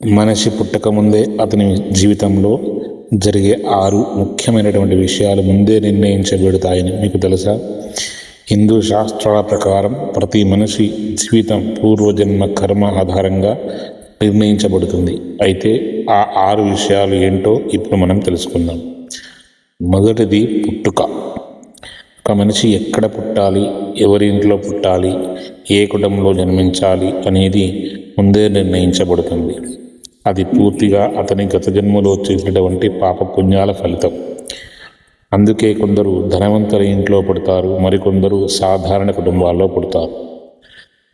మనిషి పుట్టకముందే అతని జీవితంలో జరిగే 6 ముఖ్యమైనటువంటి విషయాలు ముందే నిర్ణయించబడతాయని మీకు తెలుసా? హిందూ శాస్త్రాల ప్రకారం ప్రతి మనిషి జీవితం పూర్వజన్మ కర్మ ఆధారంగా నిర్ణయించబడుతుంది. అయితే ఆ 6 విషయాలు ఏంటో ఇప్పుడు మనం తెలుసుకుందాం. మొదటిది పుట్టుక. ఒక మనిషి ఎక్కడ పుట్టాలి, ఎవరి ఇంట్లో పుట్టాలి, ఏ కుటుంబంలో జన్మించాలి అనేది ముందే నిర్ణయించబడుతుంది. అది పూర్తిగా అతని గత జన్మలో చేసినటువంటి పాపపుణ్యాల ఫలితం. అందుకే కొందరు ధనవంతుల ఇంట్లో పుడతారు, మరికొందరు సాధారణ కుటుంబాల్లో పుడతారు.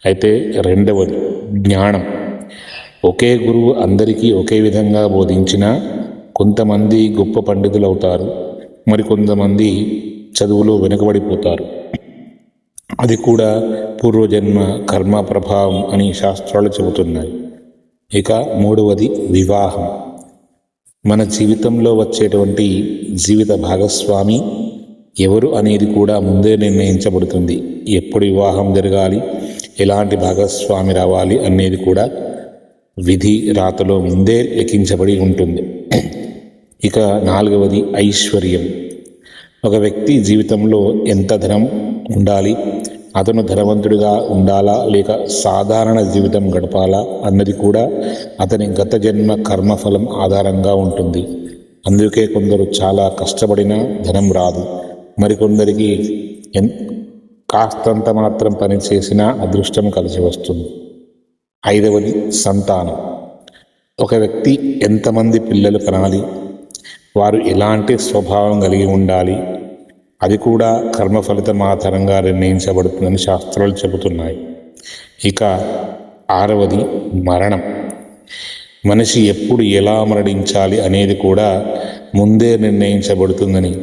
అయితే రెండవది జ్ఞానం. ఒకే గురువు అందరికీ ఒకే విధంగా బోధించినా కొంతమంది గొప్ప పండితులు అవుతారు, మరికొంతమంది చదువులో వెనుకబడిపోతారు. అది కూడా పూర్వజన్మ కర్మ ప్రభావం అని శాస్త్రాలు చెబుతున్నాయి. ఇక మూడవది వివాహం. మన జీవితంలో వచ్చేటువంటి జీవిత భాగస్వామి ఎవరు అనేది కూడా ముందే నిర్ణయించబడుతుంది. ఎప్పుడు వివాహం జరగాలి, ఎలాంటి భాగస్వామి రావాలి అనేది కూడా విధి రాతలో ముందే లిఖించబడి ఉంటుంది. ఇక నాలుగవది ఐశ్వర్యం. ఒక వ్యక్తి జీవితంలో ఎంత ధనం ఉండాలి, అతను ధనవంతుడిగా ఉండాలా లేక సాధారణ జీవితం గడపాలా అన్నది కూడా అతని గత జన్మ కర్మఫలం ఆధారంగా ఉంటుంది. అందుకే కొందరు చాలా కష్టపడినా ధనం రాదు, మరికొందరికి కాస్తంత మాత్రం పని చేసినా అదృష్టం కలిసి వస్తుంది. ఐదవది సంతానం. ఒక వ్యక్తి ఎంతమంది పిల్లలు కనాలి, వారు ఎలాంటి స్వభావం కలిగి ఉండాలి, అది కూడా కర్మ ఫలితం ఆధారంగా నిర్ణయించబడుతుందని శాస్త్రాలు చెబుతున్నాయి. ఇక ఆరవది మరణం. మనిషి ఎప్పుడు ఎలా మరణించాలి అనేది కూడా ముందే నిర్ణయించబడుతుందని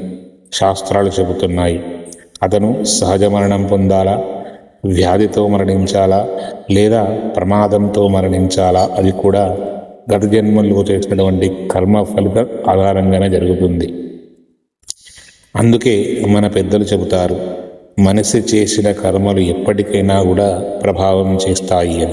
శాస్త్రాలు చెబుతున్నాయి. అతను సహజ మరణం పొందాలా, వ్యాధితో మరణించాలా, లేదా ప్రమాదంతో మరణించాలా, అది కూడా గత జన్మల్లో చేసినటువంటి కర్మ ఫలిత ఆధారంగానే జరుగుతుంది. అందుకే మన పెద్దలు చెబుతారు, మనిషి చేసిన కర్మలు ఎప్పటికైనా కూడా ప్రభావం చేస్తాయి అని.